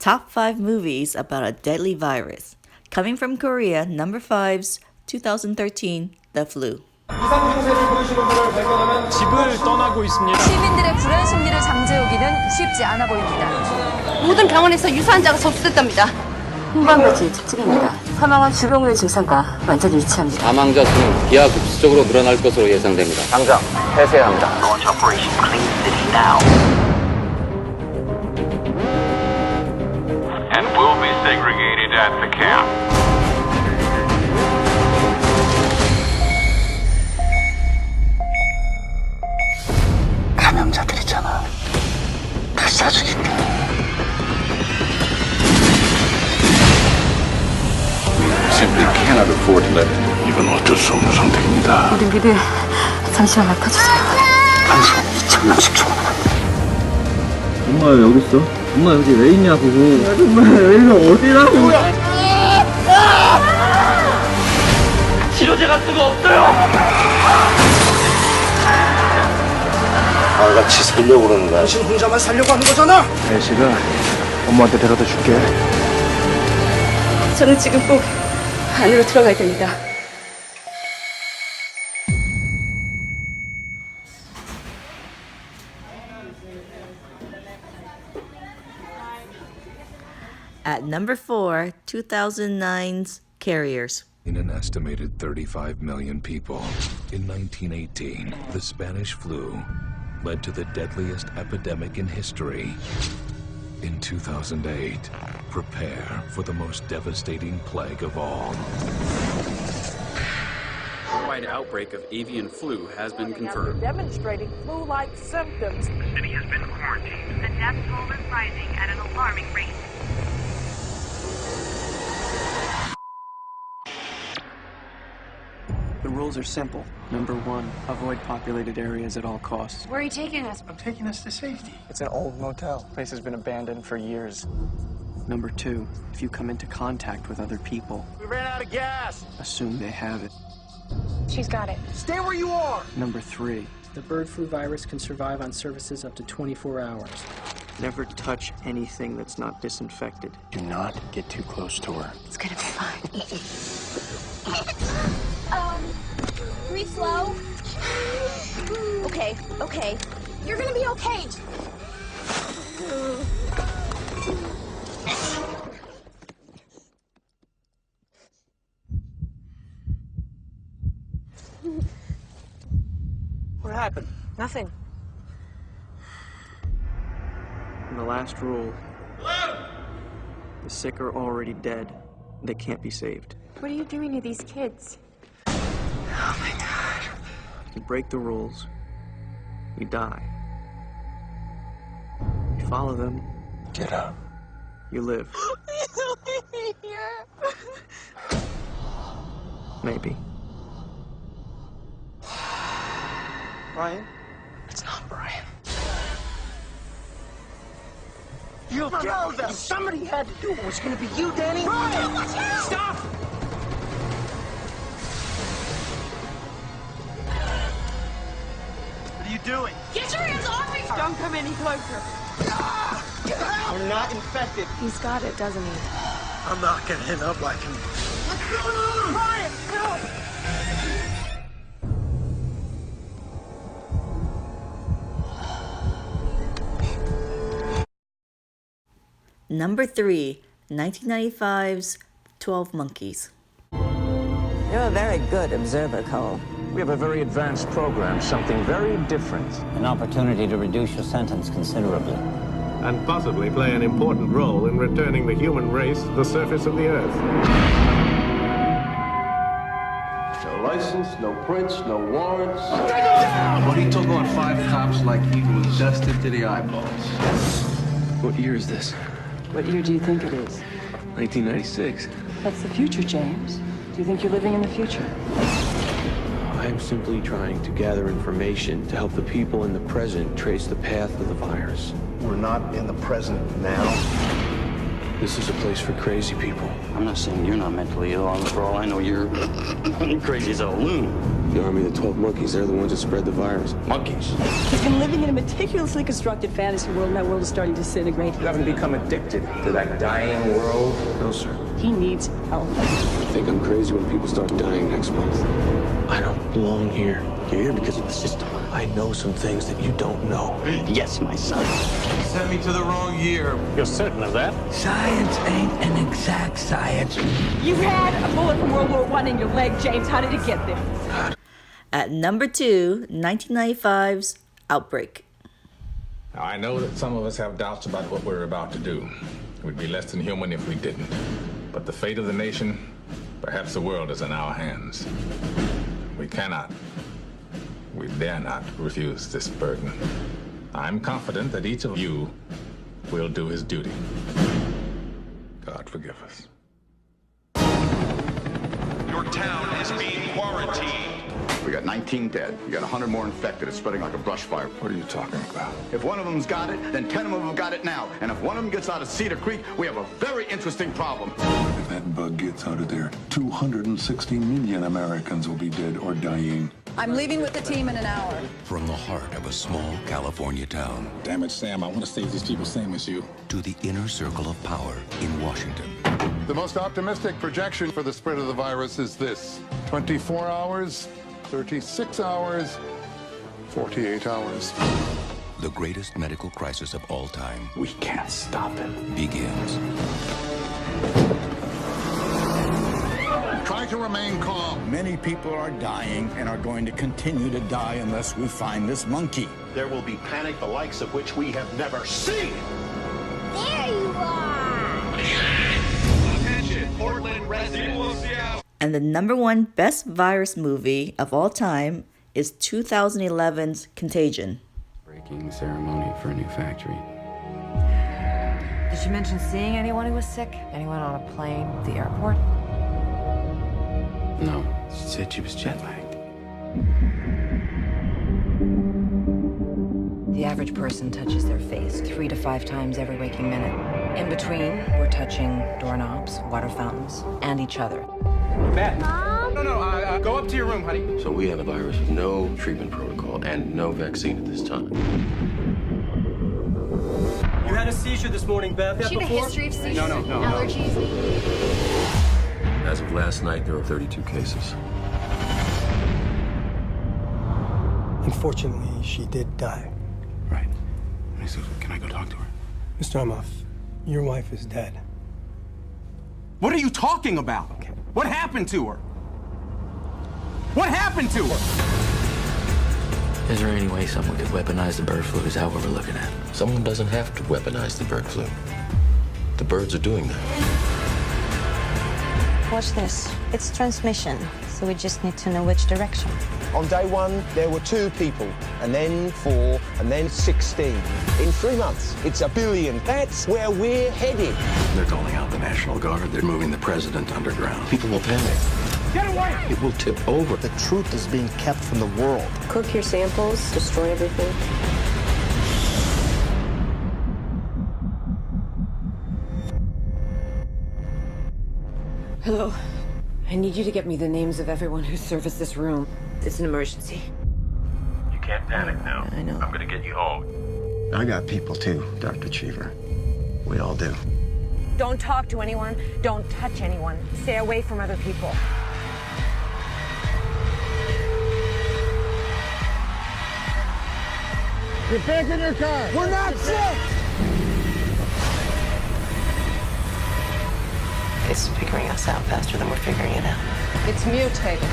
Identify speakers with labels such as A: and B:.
A: Top 5 movies about a deadly virus. Coming from Korea, number 5's 2013, The Flu.
B: 집을 떠나고 있습니다.
C: 시민들의 불안 심리를 잠재우기는 쉽지 않아 보입니다.
D: 모든 병원에서 유사환자가 접수됐답니다.
E: 홍방가지 특징입니다. 사망한 주병의 증상과 완전히 일치합니다.
F: 사망자 수는 기하급수적으로 늘어날 것으로 예상됩니다. 당장 폐쇄해야 합니다.
G: Launch Operation Clean City now.
H: And will be segregated at the camp.
G: 감염자들이잖아. 다 쏴죽일게.
H: Simply cannot afford to let it. 이건 어쩔 수 없는 선택입니다.
E: 우리 미래 잠시만 맡아주세요.
G: 한시간에 2,000명씩 죽어나갑니다.
I: 엄마 왜 여기 있어? 엄마 여기 왜 있냐고. 정말 여기가 어디라고.
F: 치료제가 쓰고 없어요.
G: 같이 살려고 그러는 거야.
I: 당신 혼자만 살려고 하는 거잖아. 애식아, 엄마한테 데려다 줄게.
D: 저는 지금 꼭 안으로 들어가야 됩니다.
A: At number 4, 2009's Carriers.
J: In an estimated 35 million people, in 1918, the Spanish flu led to the deadliest epidemic in history. In 2008, prepare for the most devastating plague of all.
B: A wide outbreak of avian flu has been confirmed.
K: Demonstrating flu-like symptoms.
H: The city has been quarantined.
L: The death toll is rising at an alarming rate.
M: The rules are simple. Number 1, avoid populated areas at all costs.
D: Where are you taking us?
I: I'm taking us to safety.
M: It's an old motel. The place has been abandoned for years. Number 2, if you come into contact with other people,
K: We ran out of gas.
M: assume they have it.
D: She's got it.
K: Stay where you are.
M: Number 3,
N: the bird flu virus can survive on surfaces up to 24 hours.
M: never touch anything that's not disinfected. Do not get too close to her.
D: It's gonna be fine. Breathe slow. Okay. You're gonna be okay.
K: What happened?
D: Nothing.
M: And the last rule. The sick are already dead. They can't be saved.
D: What are you doing to these kids?
M: Oh my God. You break the rules, you die. You follow them.
G: Get up.
M: You live. Maybe.
K: Brian?
G: It's not Brian.
K: You know that somebody had to do it. Was going to be you, Danny? Brian! Stop! What are you doing?
D: Get your hands off me!
K: Don't come any closer. I'm not infected.
D: He's got it, doesn't he?
I: I'm not gonna end up like him.
K: What's going on? Brian, help!
A: Number 3, 1995's 12 Monkeys.
E: You're a very good observer, Cole.
F: We have a very advanced program, something very different.
E: An opportunity to reduce your sentence considerably.
H: And possibly play an important role in returning the human race to the surface of the Earth.
G: No license, no prints, no warrants. But he took on 5 cops like he was dusted to the eyeballs.
M: What year is this?
E: What year do you think it is?
M: 1996.
E: That's the future, James. Do you think you're living in the future?
O: I'm simply trying to gather information to help the people in the present trace the path of the virus.
G: We're not in the present now.
O: This is a place for crazy people.
F: I'm not saying you're not mentally ill. For all I know, you're crazy as a loon.
O: The army of the 12 monkeys, they're the ones that spread the virus. Monkeys?
E: He's been living in a meticulously constructed fantasy world, and that world is starting to disintegrate.
O: You haven't become addicted to that dying world? No, sir.
E: He needs help.
O: I think I'm crazy when people start dying next month. I don't belong here. You're here because of the system. I know some things that you don't know. Yes, my son.
G: You sent me to the wrong year.
H: You're certain of that?
K: Science ain't an exact science.
E: You had a bullet from World War I in your leg, James. How did it get there?
A: At number 2, 1995's Outbreak.
H: Now, I know that some of us have doubts about what we're about to do. We'd be less than human if we didn't. But the fate of the nation, perhaps the world, is in our hands. We cannot, we dare not refuse this burden. I'm confident that each of you will do his duty. God forgive us.
P: Your town is being quarantined.
Q: We got 19 dead. You got 100 more infected. It's spreading like a brush fire.
H: What are you talking about?
Q: If one of them's got it, then 10 of them have got it now. And if one of them gets out of Cedar Creek, we have a very interesting problem.
R: If that bug gets out of there, 260 million Americans will be dead or dying.
C: I'm leaving with the team in an hour.
S: From the heart of a small California town.
R: Damn it, Sam, I want to save these people same as you.
S: To the inner circle of power in Washington.
R: The most optimistic projection for the spread of the virus is this: 24 hours, 36 hours, 48 hours.
S: The greatest medical crisis of all time.
O: We can't stop it.
S: Begins.
R: Try to remain calm.
T: Many people are dying and are going to continue to die unless we find this monkey.
P: There will be panic the likes of which we have never seen.
D: There you are!
P: Attention, Portland residents.
A: And the number 1 best virus movie of all time is 2011's Contagion.
F: Breaking ceremony for a new factory.
C: Did she mention seeing anyone who was sick? Anyone on a plane at the airport?
F: No, she said she was jet lagged.
C: The average person touches their face 3 to 5 times every waking minute. In between, we're touching doorknobs, water fountains, and each other.
K: Beth.
D: Mom?
K: No, go up to your room, honey.
O: So we have a virus with no treatment protocol and no vaccine at this time.
M: You had a seizure this morning, Beth.
D: Do you have a history of seizures?
K: No.
D: Allergies?
O: As of last night, there are 32 cases.
M: Unfortunately, she did die.
F: Right. So can I go talk to her?
M: Mr. Amoff, your wife is dead.
K: What are you talking about? What happened to her? What happened to her?
F: Is there any way someone could weaponize the bird flu? Is that what we're looking at?
O: Someone doesn't have to weaponize the bird flu. The birds are doing that.
U: Watch this. It's transmission, so we just need to know which direction.
K: On day 1, there were 2 people, and then 4, and then 16. In 3 months, it's 1 billion. That's where we're headed.
F: They're calling out the National Guard. They're moving the president underground.
O: People will panic.
K: Get away!
O: It will tip over.
T: The truth is being kept from the world.
E: Cook your samples, destroy everything. Hello. I need you to get me the names of everyone who serviced this room. It's an emergency.
P: You can't panic now.
E: I know.
P: I'm gonna get you home.
K: I got people too, Dr. Cheever. We all do.
C: Don't talk to anyone. Don't touch anyone. Stay away from other people.
K: Get back in your car! We're not sick!
E: It's figuring us out faster than we're figuring it out. It's mutated.